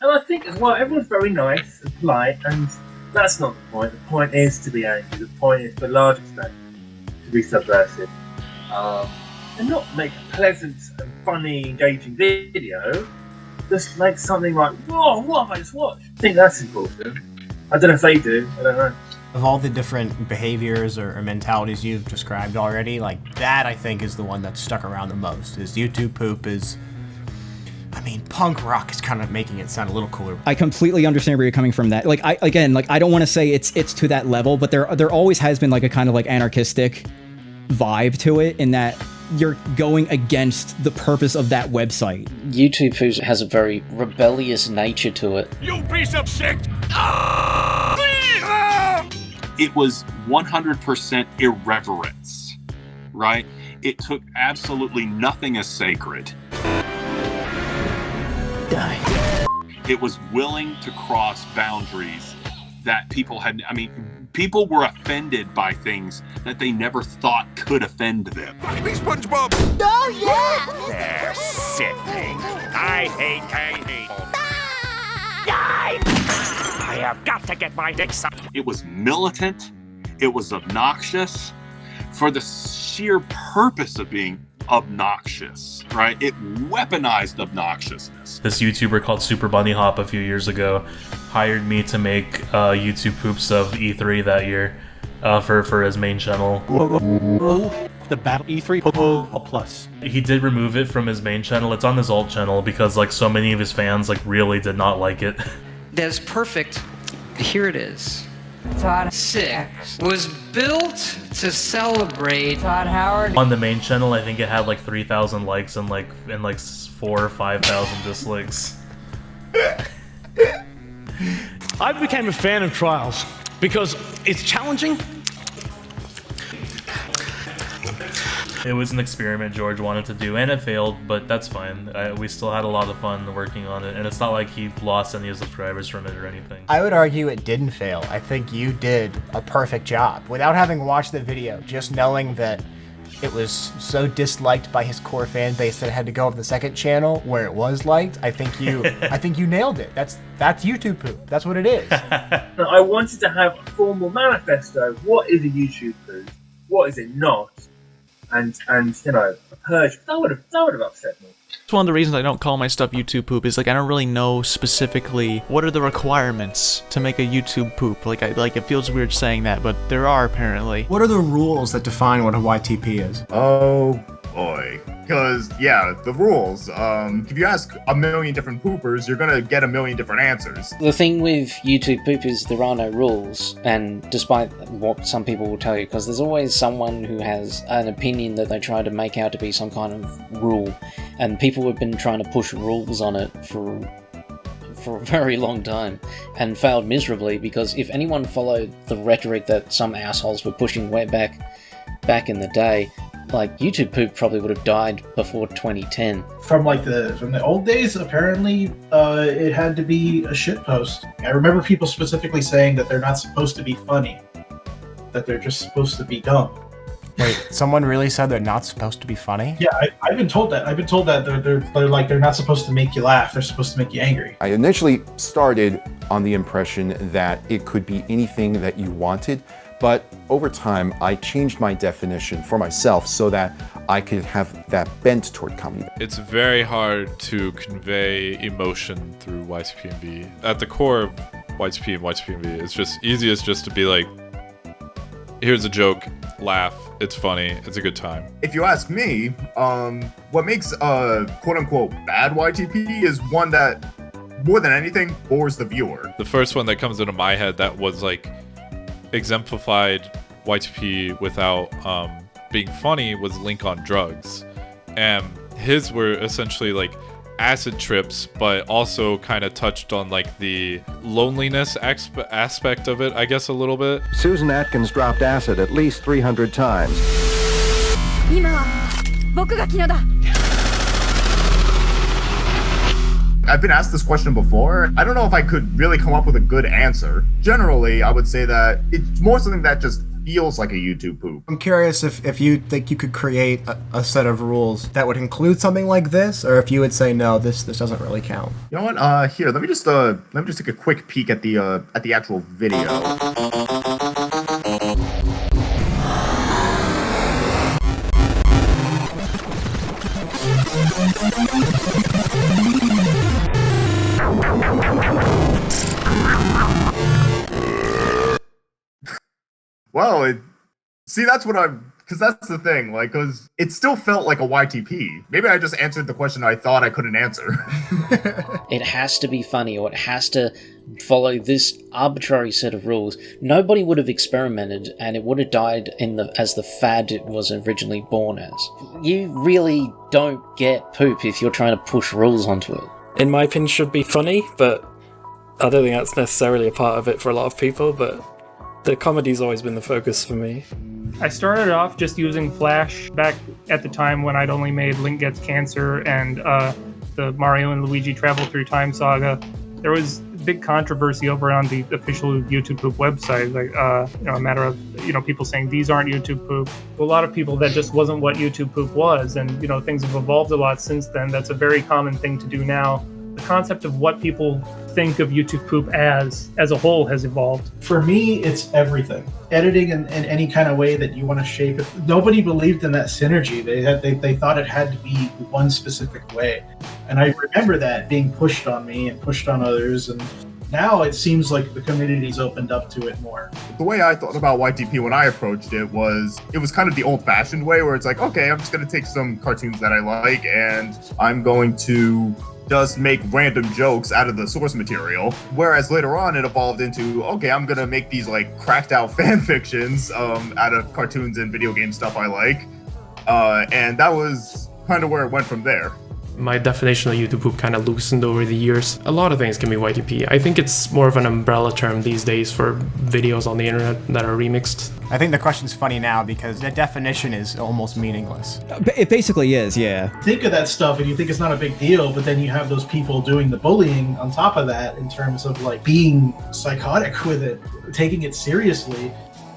And I think as well, everyone's very nice and polite, and that's not the point. The point is to be angry. The point is, to a large extent, to be subversive. And not make a pleasant and funny, engaging video. Just make something like, whoa, what have I just watched? I think that's important. I don't know if they do. I don't know. Of all the different behaviors or mentalities you've described already, like that I think is the one that's stuck around the most. Is YouTube poop is, I mean, punk rock is kind of making it sound a little cooler. I completely understand where you're coming from. That, like, I don't want to say it's to that level, but there always has been like a kind of like anarchistic vibe to it, in that you're going against the purpose of that website. YouTube poop has a very rebellious nature to it. You piece of shit! It was 100% irreverence, right? It took absolutely nothing as sacred. Die. It was willing to cross boundaries that people had, I mean, people were offended by things that they never thought could offend them. Fuck me, SpongeBob! Oh, yeah! They're sickening. I hate people. I have got to get my dick sucked. It was militant. It was obnoxious for the sheer purpose of being obnoxious, right? It weaponized obnoxiousness. This YouTuber called Super Bunny Hop a few years ago hired me to make YouTube poops of E3 that year for his main channel. The Battle E3 Plus. He did remove it from his main channel. It's on his alt channel because like so many of his fans like really did not like it. That's perfect. Here it is. Todd 6 was built to celebrate Todd Howard. On the main channel, I think it had like 3,000 likes and like 4,000 or 5,000 dislikes. I became a fan of Trials because it's challenging. It was an experiment George wanted to do, and it failed, but that's fine. We still had a lot of fun working on it, and it's not like he lost any subscribers from it or anything. I would argue it didn't fail. I think you did a perfect job. Without having watched the video, just knowing that it was so disliked by his core fan base that it had to go over the second channel where it was liked, I think you nailed it. That's YouTube poop. That's what it is. I wanted to have a formal manifesto. What is a YouTube poop? What is it not? And you know, a purge. That would have upset me. It's one of the reasons I don't call my stuff YouTube poop, is like I don't really know specifically what are the requirements to make a YouTube poop. Like it feels weird saying that, but there are apparently. What are the rules that define what a YTP is? Oh boy. Because, yeah, the rules. If you ask a million different poopers, you're gonna get a million different answers. The thing with YouTube poop is there are no rules, and despite what some people will tell you, because there's always someone who has an opinion that they try to make out to be some kind of rule, and people have been trying to push rules on it for a very long time and failed miserably, because if anyone followed the rhetoric that some assholes were pushing way back in the day, like YouTube poop probably would have died before 2010. From the old days, apparently it had to be a shitpost. I remember people specifically saying that they're not supposed to be funny, that they're just supposed to be dumb. Wait, someone really said they're not supposed to be funny? Yeah, I've been told that. I've been told that they're not supposed to make you laugh. They're supposed to make you angry. I initially started on the impression that it could be anything that you wanted, but over time, I changed my definition for myself so that I could have that bent toward comedy. It's very hard to convey emotion through YTP&B. At the core of YTP and YTP&B, it's just easiest just to be like, here's a joke, laugh, it's funny, it's a good time. If you ask me, what makes a quote-unquote bad YTP is one that, more than anything, bores the viewer. The first one that comes into my head that was like exemplified YTP without being funny was Link on Drugs, and his were essentially like acid trips, but also kind of touched on like the loneliness aspect of it, I guess, a little bit. Susan Atkins dropped acid at least 300 times. I've been asked this question before. I don't know if I could really come up with a good answer. Generally, I would say that it's more something that just feels like a YouTube poop. I'm curious if you think you could create a set of rules that would include something like this, or if you would say no, this doesn't really count. You know what? Here, let me just take a quick peek at the actual video. Well, see, that's what because that's the thing, like, because it still felt like a YTP. Maybe I just answered the question I thought I couldn't answer. It has to be funny, or it has to follow this arbitrary set of rules. Nobody would have experimented, and it would have died as the fad it was originally born as. You really don't get poop if you're trying to push rules onto it. In my opinion, should be funny, but I don't think that's necessarily a part of it for a lot of people, but the comedy's always been the focus for me. I started off just using Flash back at the time when I'd only made Link Gets Cancer and the Mario and Luigi Travel Through Time saga. There was big controversy over on the official YouTube Poop website, like a matter of people saying these aren't YouTube Poop. A lot of people, that just wasn't what YouTube Poop was, and things have evolved a lot since then. That's a very common thing to do now. The concept of what people think of YouTube Poop as a whole has evolved. For me, it's everything. Editing in any kind of way that you want to shape it. Nobody believed in that synergy. They thought it had to be one specific way. And I remember that being pushed on me and pushed on others, and now it seems like the community's opened up to it more. The way I thought about YTP when I approached it was kind of the old-fashioned way, where it's like, okay, I'm just going to take some cartoons that I like, and I'm going to just make random jokes out of the source material. Whereas later on it evolved into, okay, I'm gonna make these like cracked out fan fictions out of cartoons and video game stuff I like. And that was kind of where it went from there. My definition of YouTube Poop kind of loosened over the years. A lot of things can be YTP. I think it's more of an umbrella term these days for videos on the internet that are remixed. I think the question's funny now because the definition is almost meaningless. It basically is, yeah. Think of that stuff and you think it's not a big deal, but then you have those people doing the bullying on top of that in terms of like being psychotic with it, taking it seriously.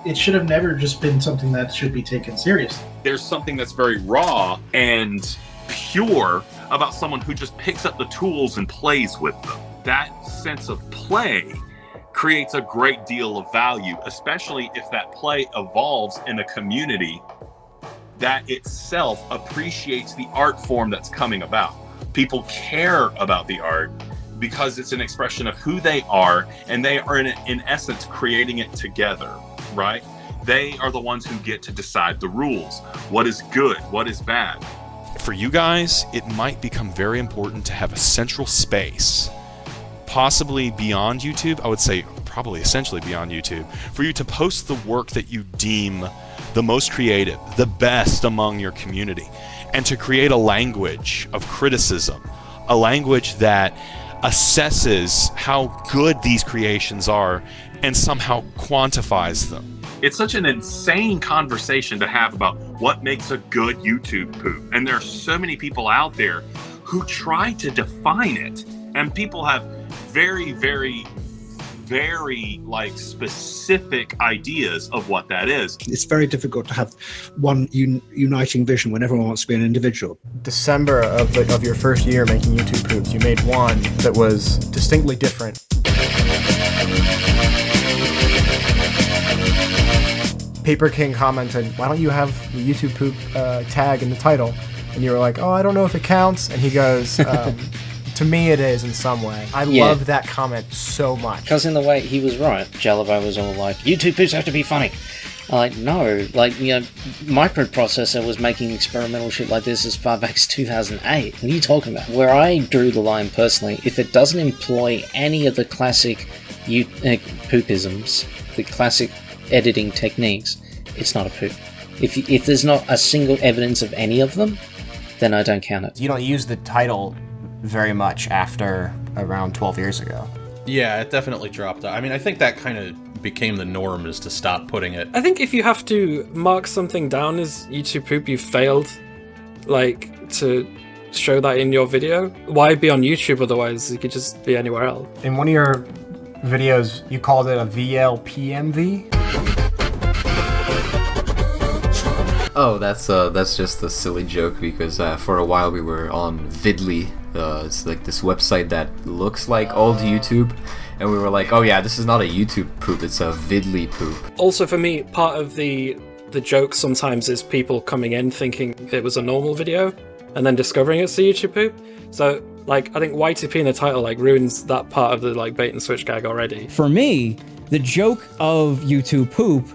It should have never just been something that should be taken seriously. There's something that's very raw and pure about someone who just picks up the tools and plays with them. That sense of play creates a great deal of value, especially if that play evolves in a community that itself appreciates the art form that's coming about. People care about the art because it's an expression of who they are, and they are in essence creating it together, right? They are the ones who get to decide the rules. What is good? What is bad? For you guys, it might become very important to have a central space, possibly beyond YouTube. I would say probably essentially beyond YouTube, for you to post the work that you deem the most creative, the best among your community, and to create a language of criticism, a language that assesses how good these creations are and somehow quantifies them. It's such an insane conversation to have about what makes a good YouTube poop. And there are so many people out there who try to define it. And people have very, very, very specific ideas of what that is. It's very difficult to have one uniting vision when everyone wants to be an individual. December of your first year making YouTube poops, you made one that was distinctly different. Paper King commented, why don't you have the YouTube poop tag in the title? And you were like, oh, I don't know if it counts. And he goes, to me it is in some way. I love that comment so much. Because in the way he was right, Jalabo was all like, YouTube poops have to be funny. I'm like, no, Microprocessor was making experimental shit like this as far back as 2008. What are you talking about? Where I drew the line personally, if it doesn't employ any of the classic poopisms, the classic editing techniques, it's not a poop. If there's not a single evidence of any of them, then I don't count it. You don't use the title very much after around 12 years ago. Yeah, it definitely dropped. I mean, I think that kind of became the norm, is to stop putting it. I think if you have to mark something down as YouTube poop, you failed, to show that in your video. Why be on YouTube otherwise? You could just be anywhere else. In one of your videos, you called it a VLPMV? Oh, that's just a silly joke because for a while we were on Vidly. It's like this website that looks like old YouTube, and we were like, oh yeah, this is not a YouTube poop, it's a Vidly poop. Also, for me, part of the joke sometimes is people coming in thinking it was a normal video, and then discovering it's a YouTube poop. So, like, I think YTP in the title like ruins that part of the like bait and switch gag already. For me, the joke of YouTube poop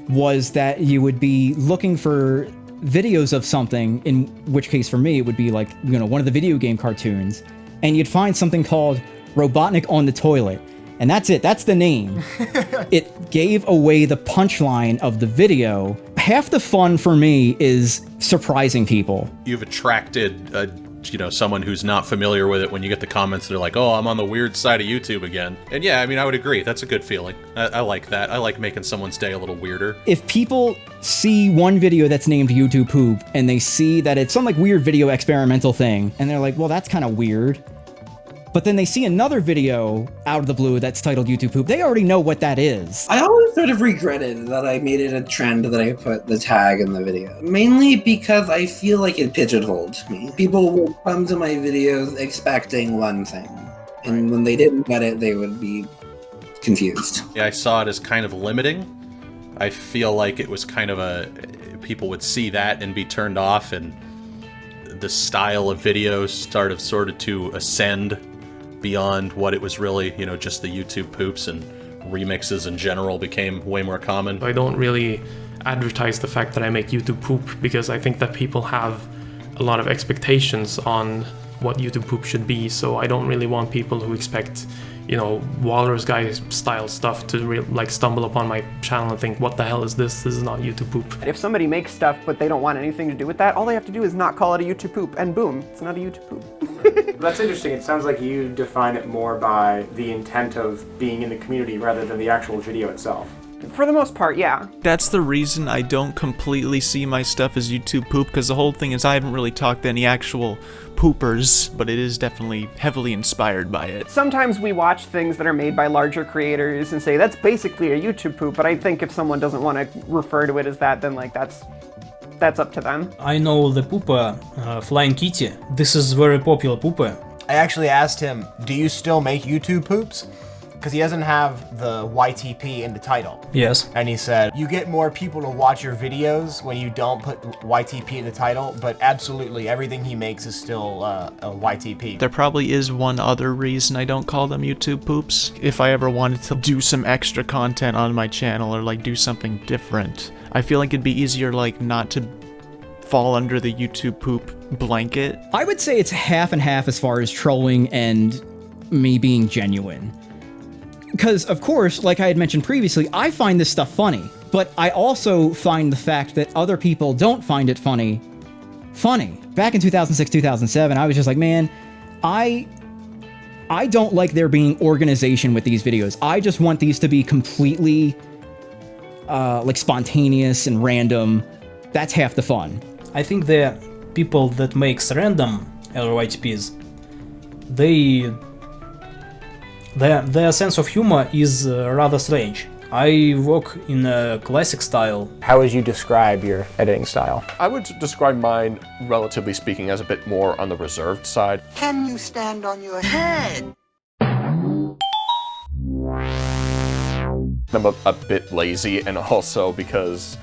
was that you would be looking for videos of something, in which case for me it would be like, you know, one of the video game cartoons, and you'd find something called Robotnik on the Toilet, and that's it, that's the name. It gave away the punchline of the video. Half the fun for me is surprising people. You've attracted someone who's not familiar with it when you get the comments that are like, oh, I'm on the weird side of YouTube again. And yeah, I mean, I would agree. That's a good feeling. I like that. I like making someone's day a little weirder. If people see one video that's named YouTube Poop and they see that it's some like weird video experimental thing, and they're like, well, that's kind of weird. But then they see another video out of the blue that's titled YouTube Poop, they already know what that is. I always sort of regretted that I made it a trend that I put the tag in the video. Mainly because I feel like it pigeonholed me. People would come to my videos expecting one thing, and when they didn't get it, they would be confused. Yeah, I saw it as kind of limiting. I feel like it was kind of people would see that and be turned off, and the style of videos started sort of to ascend beyond what it was really, just the YouTube poops, and remixes in general became way more common. I don't really advertise the fact that I make YouTube poop because I think that people have a lot of expectations on what YouTube poop should be, so I don't really want people who expect, Walrus Guy style stuff to stumble upon my channel and think, what the hell is this? This is not YouTube poop. If somebody makes stuff but they don't want anything to do with that, all they have to do is not call it a YouTube poop, and boom, it's not a YouTube poop. That's interesting. It sounds like you define it more by the intent of being in the community rather than the actual video itself. For the most part, yeah. That's the reason I don't completely see my stuff as YouTube poop, because the whole thing is I haven't really talked to any actual poopers, but it is definitely heavily inspired by it. Sometimes we watch things that are made by larger creators and say, that's basically a YouTube poop, but I think if someone doesn't want to refer to it as that, then that's up to them. I know the pooper, Flying Kitty. This is very popular pooper. I actually asked him, do you still make YouTube poops? Because he doesn't have the YTP in the title. Yes. And he said, you get more people to watch your videos when you don't put YTP in the title, but absolutely everything he makes is still a YTP. There probably is one other reason I don't call them YouTube poops. If I ever wanted to do some extra content on my channel or do something different, I feel like it'd be easier not to fall under the YouTube poop blanket. I would say it's half and half as far as trolling and me being genuine. Because, of course, like I had mentioned previously, I find this stuff funny, but I also find the fact that other people don't find it funny. Back in 2006, 2007, I was just like, man, I don't like there being organization with these videos. I just want these to be completely, spontaneous and random. That's half the fun. I think the people that makes random LYTPs, their sense of humor is rather strange. I work in a classic style. How would you describe your editing style? I would describe mine, relatively speaking, as a bit more on the reserved side. Can you stand on your head? I'm a bit lazy, and also because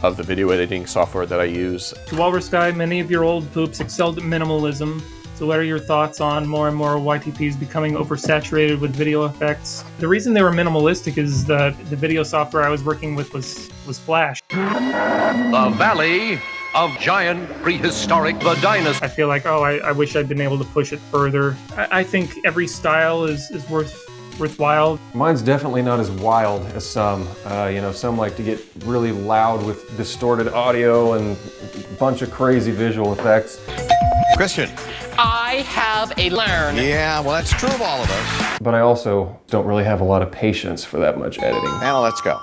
of the video editing software that I use. Walrus Guy, many of your old poops excelled at minimalism. So what are your thoughts on more and more YTPs becoming oversaturated with video effects? The reason they were minimalistic is that the video software I was working with was Flash. The Valley of Giant Prehistoric Vaginas. I feel like, I wish I'd been able to push it further. I think every style is worthwhile. Mine's definitely not as wild as some. Some like to get really loud with distorted audio and a bunch of crazy visual effects. Christian. I have a learn. Yeah, well, that's true of all of us. But I also don't really have a lot of patience for that much editing. Now let's go.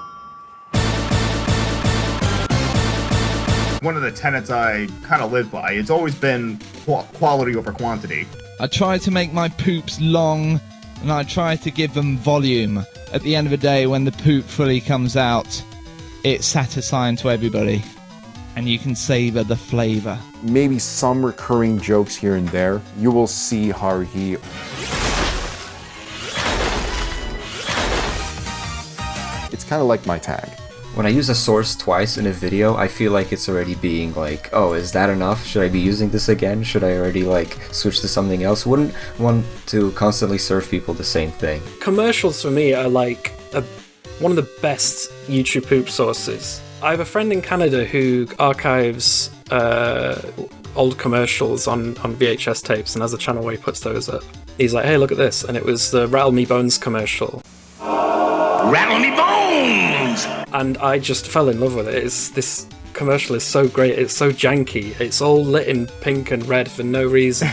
One of the tenets I kind of live by, it's always been quality over quantity. I try to make my poops long, and I try to give them volume. At the end of the day, when the poop fully comes out, it's satisfying to everybody. and you can savor the flavor. Maybe some recurring jokes here and there. You will see how he... It's kind of like my tag. When I use a source twice in a video, I feel like it's already being like, oh, is that enough? Should I be using this again? Should I already like switch to something else? Wouldn't want to constantly serve people the same thing. Commercials for me are like one of the best YouTube poop sources. I have a friend in Canada who archives old commercials on VHS tapes and has a channel where he puts those up. He's like, hey, look at this. And it was the Rattle Me Bones commercial. Rattle me bones! And I just fell in love with it. This commercial is so great, it's so janky, it's all lit in pink and red for no reason.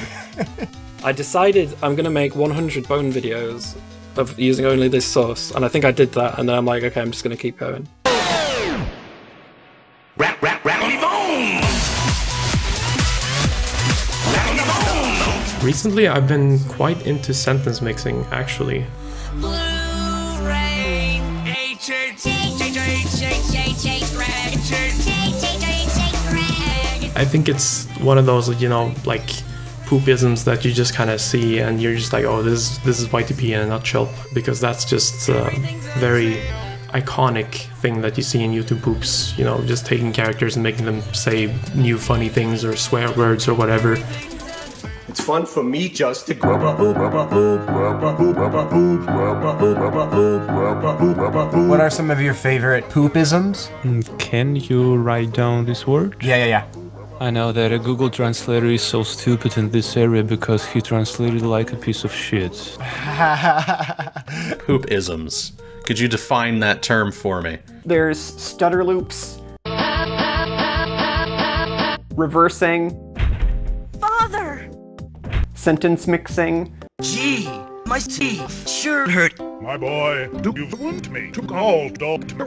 I decided I'm going to make 100 bone videos of using only this source, and I think I did that, and then I'm like, okay, I'm just going to keep going. Rattle me bones! Rattle me bones! Recently, I've been quite into sentence mixing, actually. I think it's one of those, you know, like poopisms that you just kind of see and you're just like, oh, this is YTP in a nutshell, because that's just a very iconic thing that you see in YouTube poops, you know, just taking characters and making them say new funny things or swear words or whatever. It's fun for me just to grub a poop, grub a poop, grub a poop, grub a poop, grub a poop, grub a poop, grub a poop, grub a poop. What are some of your favorite poopisms? Can you write down this word? Yeah. I know that a Google translator is so stupid in this area because he translated like a piece of shit. Poopisms. Could you define that term for me? There's stutter loops, reversing, Father! sentence mixing. Gee, my teeth sure hurt. My boy, do you want me to call Dr.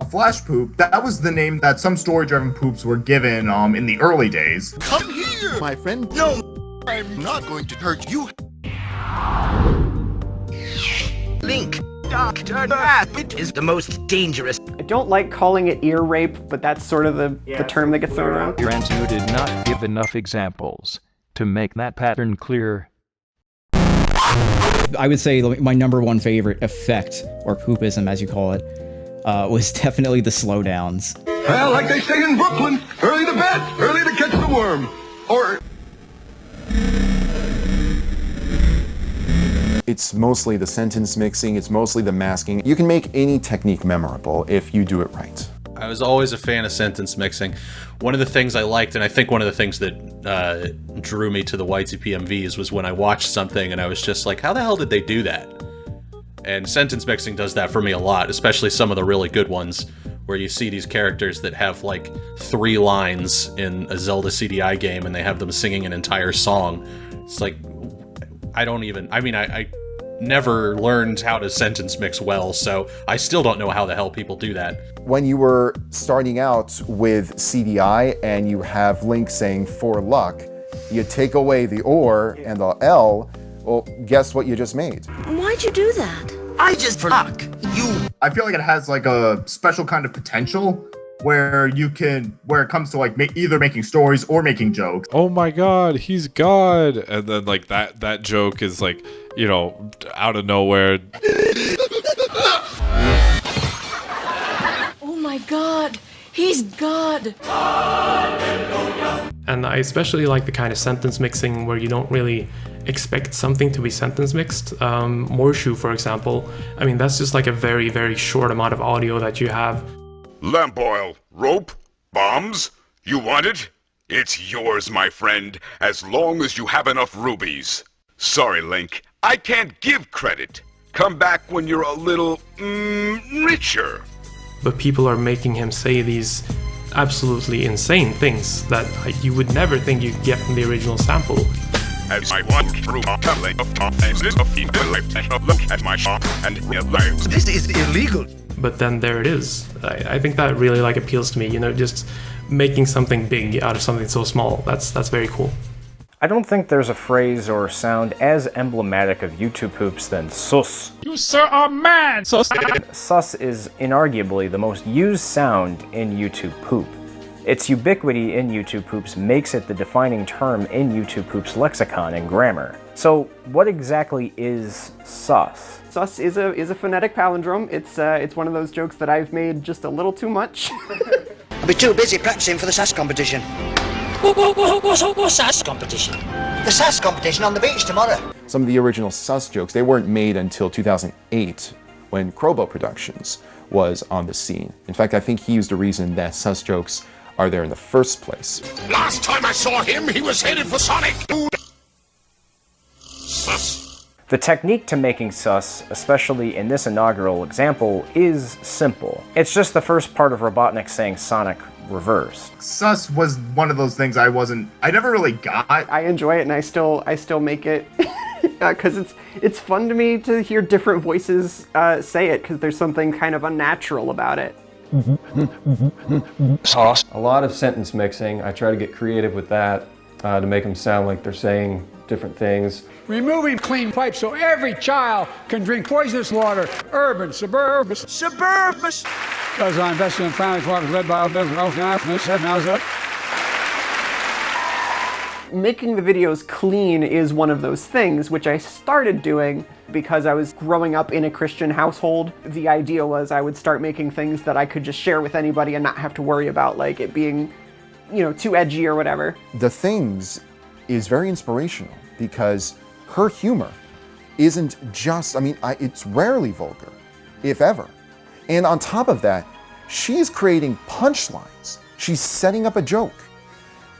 A flash poop, that was the name that some story-driven poops were given in the early days. Come here, my friend. No, I'm not going to hurt you. Link, Dr. Rabbit is the most dangerous. I don't like calling it ear rape, but that's sort of the term that gets thrown around. Grant, you did not give enough examples to make that pattern clear. I would say my number one favorite effect, or poopism as you call it, was definitely the slowdowns. Well, like they say in Brooklyn, early to bed, early to catch the worm. Or... It's mostly the sentence mixing, it's mostly the masking. You can make any technique memorable if you do it right. I was always a fan of sentence mixing. One of the things I liked, and I think one of the things that drew me to the YTP MVs was when I watched something and I was just like, how the hell did they do that? And sentence mixing does that for me a lot, especially some of the really good ones, where you see these characters that have like 3 lines in a Zelda CDI game and they have them singing an entire song. It's like, I never learned how to sentence mix well, so I still don't know how the hell people do that. When you were starting out with CDI and you have Link saying for luck, you take away the or and the L, well, guess what you just made? Why'd you do that? I just for luck. I feel like it has like a special kind of potential where it comes to like either making stories or making jokes. Oh my god, he's God. And then like that joke is like, you know, out of nowhere. Oh my god, he's God. And I especially like the kind of sentence mixing where you don't really expect something to be sentence mixed. Morshu, for example, I mean, that's just like a very, very short amount of audio that you have. Lamp oil, rope, bombs? You want it? It's yours, my friend, as long as you have enough rubies. Sorry, Link, I can't give credit. Come back when you're a little, richer. But people are making him say these absolutely insane things that you would never think you'd get from the original sample. As I walk through a couple of times, look at my shop and realize this is illegal. But then there it is. I think that really like appeals to me, you know, just making something big out of something so small. That's very cool. I don't think there's a phrase or sound as emblematic of YouTube poops than sus. You sir are mad! Sus is inarguably the most used sound in YouTube poop. Its ubiquity in YouTube poops makes it the defining term in YouTube poops lexicon and grammar. So what exactly is sus? Sus is a phonetic palindrome. It's one of those jokes that I've made just a little too much. I'll be too busy practicing for the SAS competition. What's SAS competition? The SAS competition on the beach tomorrow. Some of the original sus jokes, they weren't made until 2008 when Crobo Productions was on the scene. In fact, I think he was the reason that sus jokes are there in the first place. Last time I saw him, he was headed for Sonic. Sus. The technique to making sus, especially in this inaugural example, is simple. It's just the first part of Robotnik saying Sonic reversed. Sus was one of those things I never really got. I enjoy it and I still make it because it's fun to me to hear different voices say it because there's something kind of unnatural about it. Sauce. A lot of sentence mixing. I try to get creative with that to make them sound like they're saying different things. Removing clean pipes so every child can drink poisonous water. Urban, suburban. Because I invested in families water led by a business. Making the videos clean is one of those things which I started doing because I was growing up in a Christian household. The idea was I would start making things that I could just share with anybody and not have to worry about like it being, too edgy or whatever. The Things is very inspirational because her humor isn't just, it's rarely vulgar, if ever. And on top of that, she's creating punchlines. She's setting up a joke.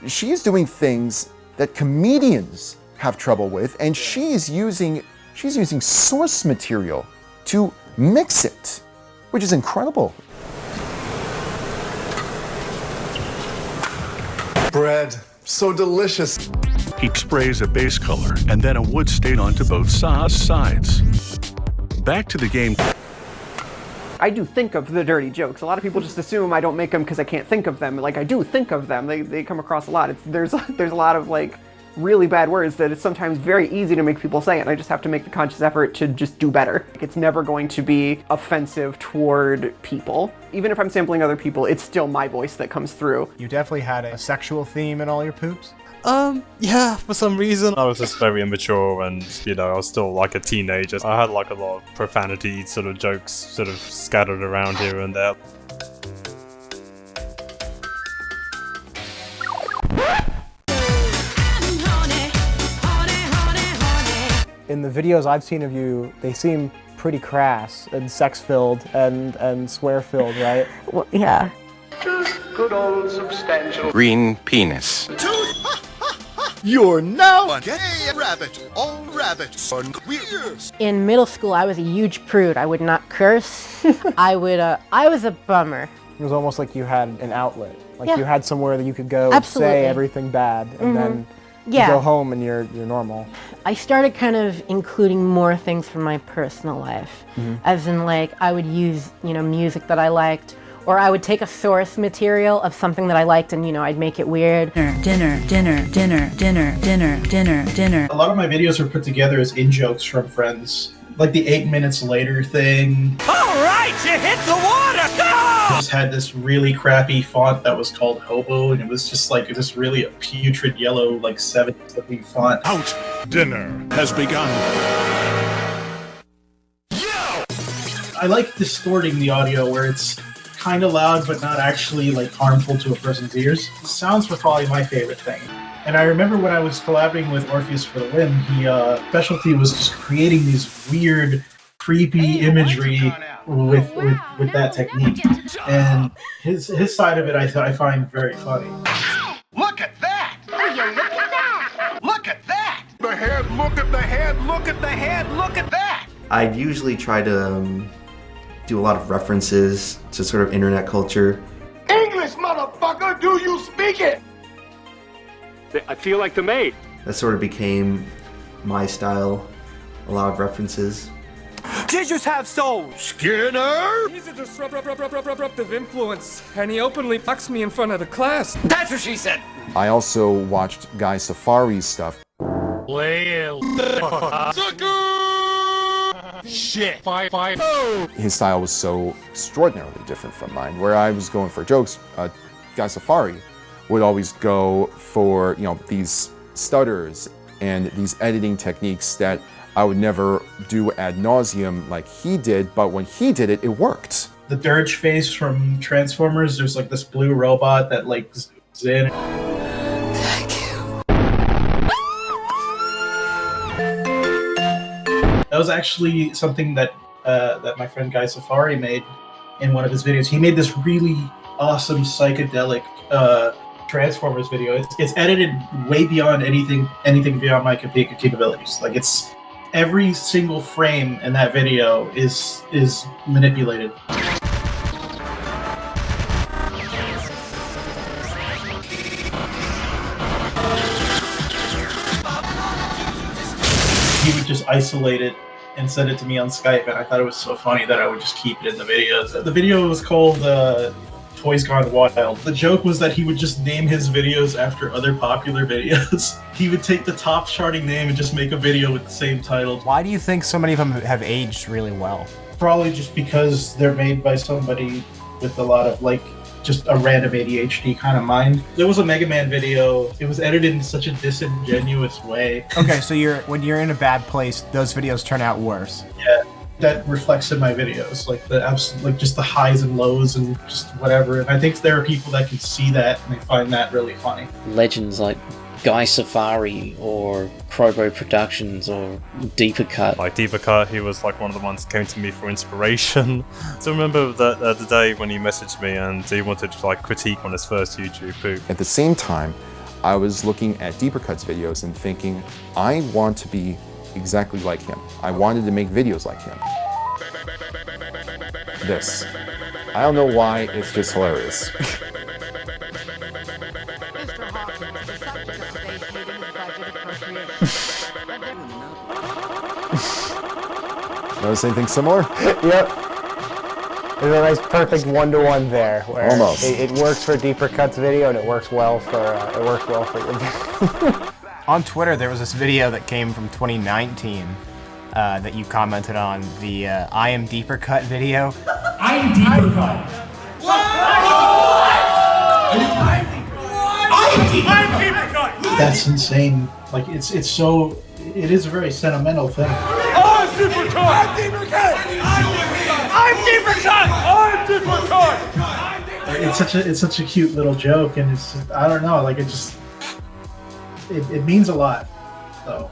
She's doing things that comedians have trouble with, and she's using source material to mix it, which is incredible. Bread, so delicious. He sprays a base color and then a wood stain onto both sides. Back to the game. I do think of the dirty jokes. A lot of people just assume I don't make them because I can't think of them. Like, I do think of them. They come across a lot. There's a lot of, like, really bad words that it's sometimes very easy to make people say it. I just have to make the conscious effort to just do better. It's never going to be offensive toward people. Even if I'm sampling other people, it's still my voice that comes through. You definitely had a sexual theme in all your poops? Yeah, for some reason. I was just very immature and, I was still like a teenager. I had like a lot of profanity sort of jokes sort of scattered around here and there. In the videos I've seen of you, they seem pretty crass and sex-filled and swear-filled, right? Well, yeah. Just good old substantial. Green penis. You're now a gay rabbit. All rabbits are queer. In middle school, I was a huge prude. I would not curse. I was a bummer. It was almost like you had an outlet. Like Yeah. you had somewhere that you could go Absolutely. say everything bad and then you Yeah. go home and you're normal. I started kind of including more things from my personal life. As in, like, I would use, music that I liked, or I would take a source material of something that I liked and, I'd make it weird. Dinner. A lot of my videos are put together as in-jokes from friends. Like the 8 minutes later thing. All right, you hit the water. Go! I just had this really crappy font that was called Hobo, and it was just like this really putrid yellow, like 70s looking font. Out. Dinner has begun. I like distorting the audio where it's kind of loud but not actually like harmful to a person's ears. Sounds were probably my favorite thing. And I remember when I was collaborating with Orpheus for the Win, he specialty was just creating these weird, creepy imagery with that technique. And his side of it I find very funny. Look at that! Will you look at that? Look at that! The head, look at the head, look at the head, look at that! I usually try to do a lot of references to sort of internet culture. English, motherfucker! Do you speak it? I feel like the mate. That sort of became my style. A lot of references. Jesus have souls! Skinner! He's a disruptive influence, and he openly fucks me in front of the class. That's what she said! I also watched Guy Safari's stuff. Well, shit! His style was so extraordinarily different from mine, where I was going for jokes, Guy Safari would always go for, you know, these stutters and these editing techniques that I would never do ad nauseum like he did, but when he did it, it worked. The Dirge face from Transformers, there's like this blue robot that like zooms in. That was actually something that that my friend Guy Safari made in one of his videos. He made this really awesome psychedelic Transformers video. It's edited way beyond anything beyond my capabilities. Like it's every single frame in that video is manipulated. He would just isolate it and send it to me on Skype, and I thought it was so funny that I would just keep it in the videos. The video was called Toys Gone Wild. The joke was that he would just name his videos after other popular videos. He would take the top charting name and just make a video with the same title. Why do you think so many of them have aged really well? Probably just because they're made by somebody with a lot of like just a random ADHD kind of mind. There was a Mega Man video. It was edited in such a disingenuous way. Okay, so when you're in a bad place, those videos turn out worse. Yeah, that reflects in my videos, like like just the highs and lows and just whatever. And I think there are people that can see that and they find that really funny. Legends like Guy Safari or Crobo Productions or Deeper Cut. Like Deeper Cut, he was like one of the ones that came to me for inspiration. So remember that the day when he messaged me and he wanted to like critique on his first YouTube poop. At the same time, I was looking at Deeper Cut's videos and thinking, I want to be exactly like him. I wanted to make videos like him. This. I don't know why, it's just hilarious. Notice anything similar? Yep. There's a nice perfect one-to-one there. Where Almost. It works for Deeper Cut's video and it works well for your On Twitter, there was this video that came from 2019 that you commented on, the I Am Deeper Cut video. I'm Deeper Cut. I'm Deeper Cut. That's insane. Like it is a very sentimental thing. I'm Deeper Cut. I'm Deeper Cut. I'm Deeper Cut. I'm Deeper Cut. It's such a cute little joke, and it's just, I don't know, like it means a lot, though.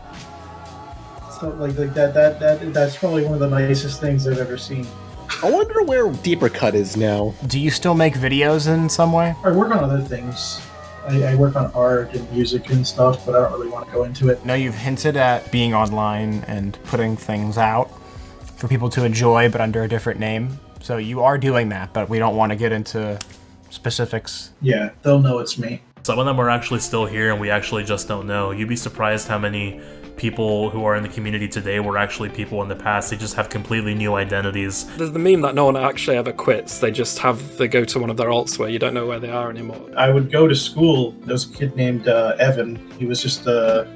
So like that's probably one of the nicest things I've ever seen. I wonder where Deeper Cut is now. Do you still make videos in some way? I work on other things. I work on art and music and stuff, but I don't really want to go into it. No, you've hinted at being online and putting things out for people to enjoy, but under a different name. So you are doing that, but we don't want to get into specifics. Yeah, they'll know it's me. Some of them are actually still here and we actually just don't know. You'd be surprised how many people who are in the community today were actually people in the past. They just have completely new identities. There's the meme that no one actually ever quits. They go to one of their alts where you don't know where they are anymore. I would go to school. There was a kid named Evan. He was just a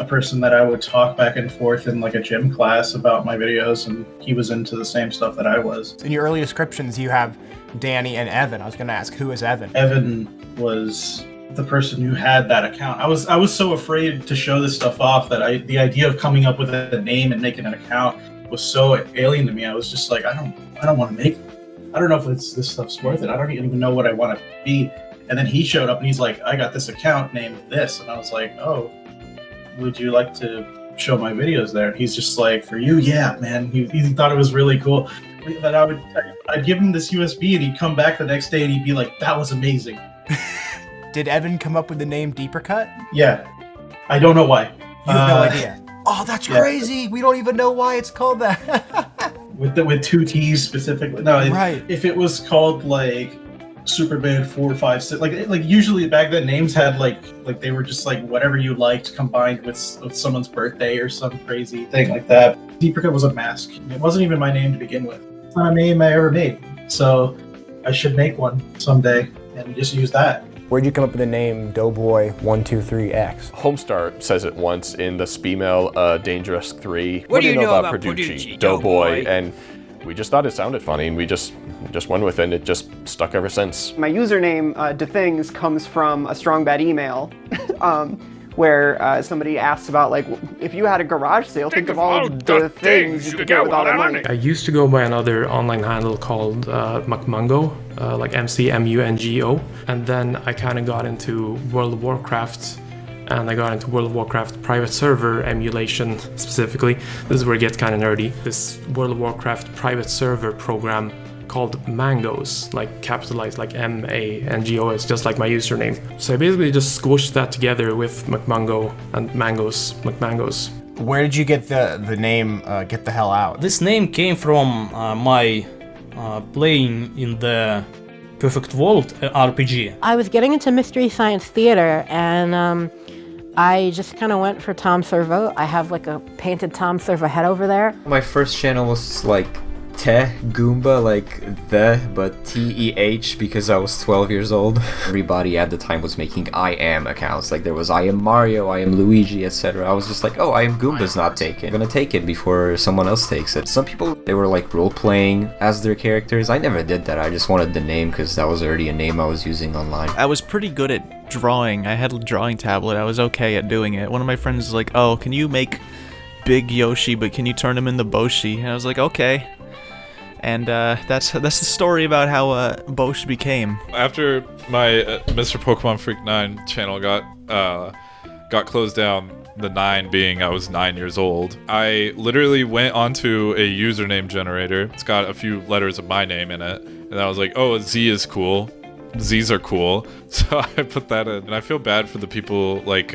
person that I would talk back and forth in like a gym class about my videos, and he was into the same stuff that I was. In your early descriptions, you have Danny and Evan. I was going to ask, who is Evan? Evan was the person who had that account. I was so afraid to show this stuff off that the idea of coming up with a name and making an account was so alien to me. I was just like, I don't want to make. I don't know if this stuff's worth it. I don't even know what I want to be. And then he showed up and he's like, I got this account named this, and I was like, oh, would you like to show my videos there? He's just like, for you, yeah, man. He thought it was really cool. But I'd give him this USB and he'd come back the next day and he'd be like, that was amazing. Did Evan come up with the name Deeper Cut? Yeah. I don't know why. You have no idea. Oh, that's crazy. We don't even know why it's called that. with two T's specifically. No, right. If it was called like Superman 4, 5, 6, like usually back then names had like they were just like whatever you liked combined with someone's birthday or some crazy thing like that. Deeper Cut was a mask. It wasn't even my name to begin with. It's not a name I ever made. So I should make one someday and just use that. Where'd you come up with the name Doughboy123X? Homestar says it once in the Speemail Dangerous 3. What do you know about Produci, Doughboy? And we just thought it sounded funny, and we just went with it, and it just stuck ever since. My username, DeThings, comes from a Strong Bad email, where somebody asks about, like, if you had a garage sale, think of all the things you could get with all that money. I used to go by another online handle called McMungo, like MCMUNGO, and then I kind of got into World of Warcraft, and I got into World of Warcraft private server emulation specifically. This is where it gets kind of nerdy. This World of Warcraft private server program called Mangoes, like capitalized like MANGOS, just like my username. So I basically just squished that together with McMungo and Mangoes, McMangoes. Where did you get the name Get the Hell Out? This name came from my playing in the Perfect World RPG. I was getting into Mystery Science Theater, and I just kind of went for Tom Servo. I have like a painted Tom Servo head over there. My first channel was like Goomba, like but TEH, because I was 12 years old. Everybody at the time was making I Am accounts. Like there was I Am Mario, I Am Luigi, etc. I was just like, oh, I Am Goomba's not taken. I'm gonna take it before someone else takes it. Some people, they were like role-playing as their characters. I never did that. I just wanted the name because that was already a name I was using online. I was pretty good at drawing. I had a drawing tablet. I was okay at doing it. One of my friends was like, oh, can you make Big Yoshi, but can you turn him into Boshi? And I was like, okay. And that's the story about how Bosch became. After my Mr. Pokemon Freak 9 channel got closed down, the 9 being I was 9 years old, I literally went onto a username generator. It's got a few letters of my name in it, and I was like, oh, Z is cool. Z's are cool. So I put that in, and I feel bad for the people like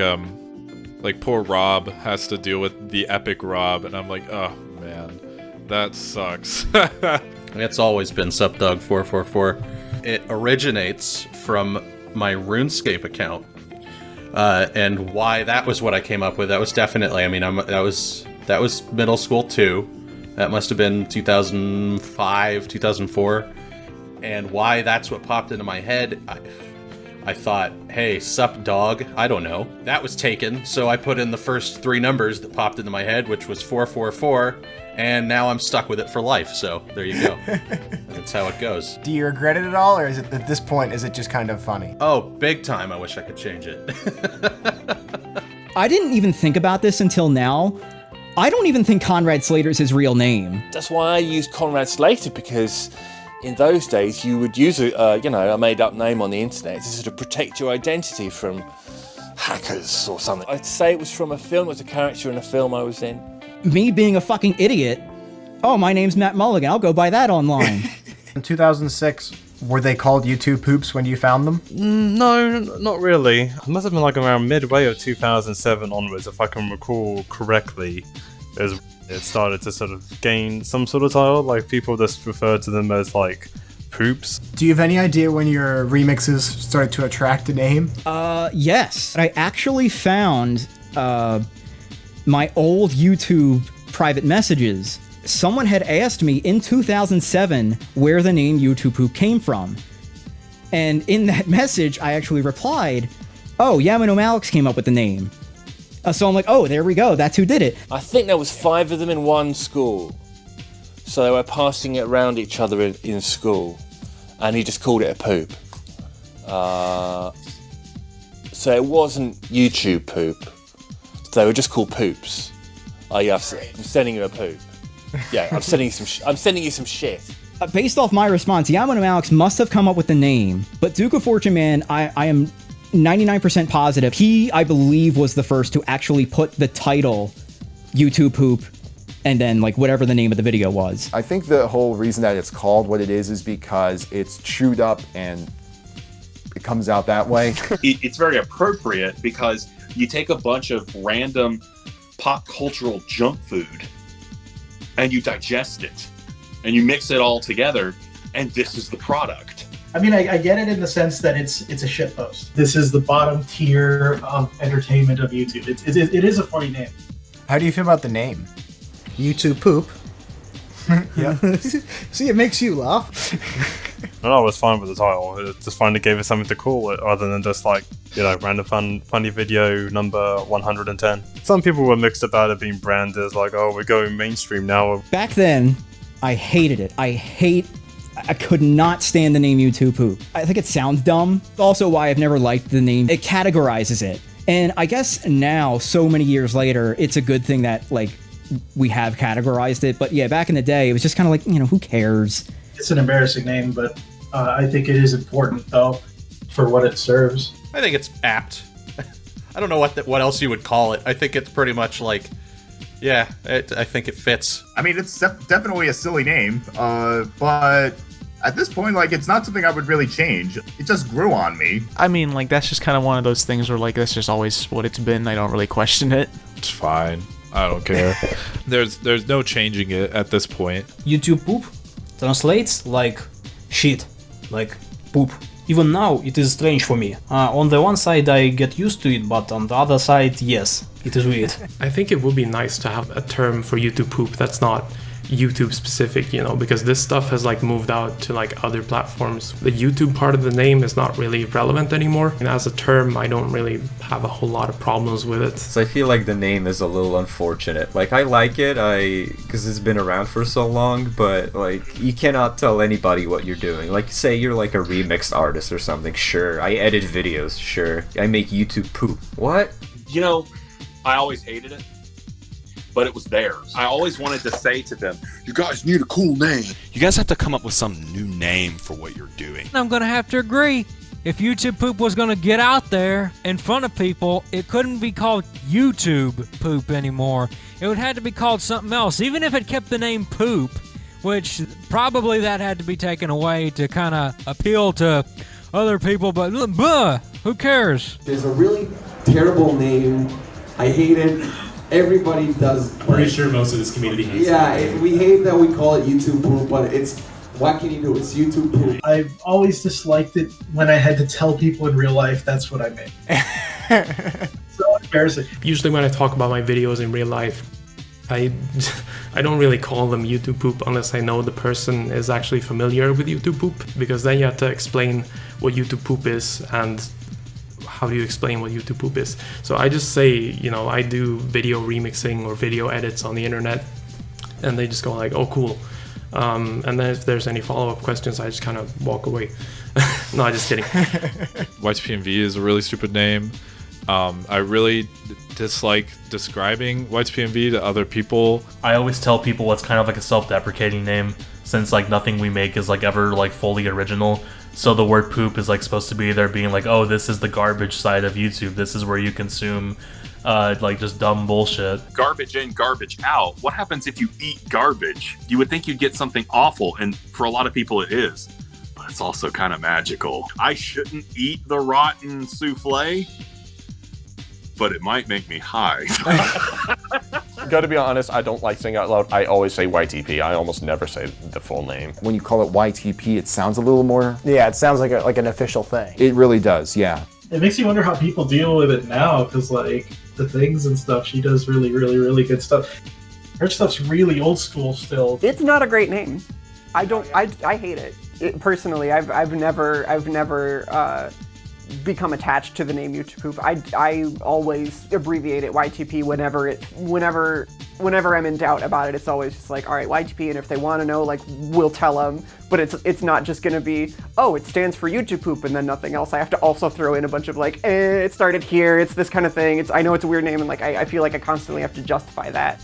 poor Rob has to deal with the epic Rob, and I'm like, oh man. That sucks. It's always been SupDog444. It originates from my RuneScape account, and why that was what I came up with. That was definitely. I mean, that was middle school too. That must have been 2005, 2004, and why that's what popped into my head. I thought, hey, sup dog, I don't know. That was taken, so I put in the first 3 numbers that popped into my head, which was 444, and now I'm stuck with it for life, so there you go. That's how it goes. Do you regret it at all, or is it at this point, is it just kind of funny? Oh, big time, I wish I could change it. I didn't even think about this until now. I don't even think Conrad Slater's his real name. That's why I use Conrad Slater, because in those days, you would use a made-up name on the internet to sort of protect your identity from hackers or something. I'd say it was from a film. It was a character in a film I was in. Me being a fucking idiot. Oh, my name's Matt Mulligan. I'll go buy that online. In 2006, were they called YouTube Poops when you found them? No, not really. It must have been like around midway of 2007 onwards, if I can recall correctly. It started to sort of gain some sort of title, like people just refer to them as like poops. Do you have any idea when your remixes started to attract a name? Yes. I actually found my old YouTube private messages. Someone had asked me in 2007 where the name YouTube Poop came from. And in that message, I actually replied, oh, Yamano Malix came up with the name. So I'm like, oh, there we go. That's who did it. I think there was 5 of them in one school. So they were passing it around each other in school. And he just called it a poop. So it wasn't YouTube poop. They were just called poops. Oh yeah, I'm sending you a poop. Yeah, I'm sending you some shit. Based off my response, Yamano Malix must have come up with the name. But Duke of Fortune Man, I am 99% positive. He, I believe, was the first to actually put the title YouTube Poop and then like whatever the name of the video was. I think the whole reason that it's called what it is because it's chewed up and it comes out that way. It's very appropriate because you take a bunch of random pop cultural junk food and you digest it and you mix it all together and this is the product. I mean, I get it in the sense that it's a shitpost. This is the bottom tier of entertainment of YouTube. It is a funny name. How do you feel about the name? YouTube Poop. Yeah. See, it makes you laugh. I was fine with the title. It just finally gave us something to call it, rather than just like, random funny video number 110. Some people were mixed about it being branded as like, oh, we're going mainstream now. Back then, I hated it. I could not stand the name YouTube Poop. I think it sounds dumb. Also why I've never liked the name. It categorizes it. And I guess now, so many years later, it's a good thing that, like, we have categorized it. But yeah, back in the day, it was just kind of like, you know, who cares? It's an embarrassing name, but I think it is important, though, for what it serves. I think it's apt. I don't know what else you would call it. I think it's pretty much like, yeah, I think it fits. I mean, it's definitely a silly name, but at this point, like, it's not something I would really change. It just grew on me. I mean, like, that's just kind of one of those things where, like, that's just always what it's been. I don't really question it. It's fine. I don't care. There's no changing it at this point. YouTube poop translates like shit, like poop. Even now, it is strange for me. On the one side, I get used to it, but on the other side, yes, it is weird. I think it would be nice to have a term for YouTube poop that's not YouTube specific, you know, because this stuff has like moved out to like other platforms. The YouTube part of the name is not really relevant anymore, and as a term I don't really have a whole lot of problems with it. So I feel like the name is a little unfortunate. Like, I like it, because it's been around for so long, but like, you cannot tell anybody what you're doing. Like, say you're like a remixed artist or something, sure. I edit videos, sure. I make YouTube poop. What? You know, I always hated it, but it was theirs. I always wanted to say to them, you guys need a cool name. You guys have to come up with some new name for what you're doing. I'm gonna have to agree. If YouTube Poop was gonna get out there in front of people, it couldn't be called YouTube Poop anymore. It would have to be called something else, even if it kept the name Poop, which probably that had to be taken away to kind of appeal to other people, but who cares? There's a really terrible name. I hate it. Everybody does. Pretty sure most of this community hates it. Yeah, we hate that we call it YouTube poop, but it's, what can you do? It's YouTube poop. I've always disliked it when I had to tell people in real life that's what I meant. So embarrassing. Usually when I talk about my videos in real life, I don't really call them YouTube poop unless I know the person is actually familiar with YouTube poop, because then you have to explain what YouTube poop is and how do you explain what YouTube poop is. So I just say, you know, I do video remixing or video edits on the internet, and they just go like, oh cool. And then if there's any follow-up questions, I just kind of walk away. No, I'm just kidding. YTPMV is a really stupid name. I really dislike describing YTPMV to other people. I always tell people it's kind of like a self-deprecating name, since like nothing we make is like ever like fully original. So the word poop is like supposed to be there being like, oh, this is the garbage side of YouTube. This is where you consume like just dumb bullshit. Garbage in, garbage out. What happens if you eat garbage? You would think you'd get something awful, and for a lot of people it is. But it's also kind of magical. I shouldn't eat the rotten souffle, but it might make me high. Gotta be honest, I don't like saying out loud. I always say YTP. I almost never say the full name. When you call it YTP, it sounds a little more... Yeah, it sounds like an official thing. It really does, yeah. It makes you wonder how people deal with it now, because like the things and stuff, she does really, really, really good stuff. Her stuff's really old school still. It's not a great name. I hate it. Personally, I've never become attached to the name YouTube Poop. I always abbreviate it YTP whenever I'm in doubt about it. It's always just like, all right, YTP, and if they want to know, like, we'll tell them. But it's not just gonna be, oh, it stands for YouTube Poop and then nothing else. I have to also throw in a bunch of like, it started here, it's this kind of thing. I know it's a weird name, and like I feel like I constantly have to justify that.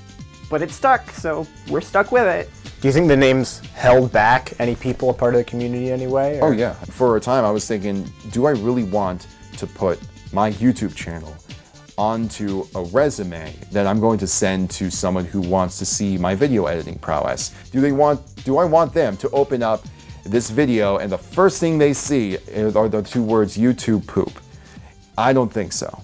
But it's stuck, so we're stuck with it. Do you think the name's held back any people a part of the community anyway? Or? Oh yeah. For a time I was thinking, do I really want to put my YouTube channel onto a resume that I'm going to send to someone who wants to see my video editing prowess? Do I want them to open up this video and the first thing they see are the two words YouTube poop? I don't think so.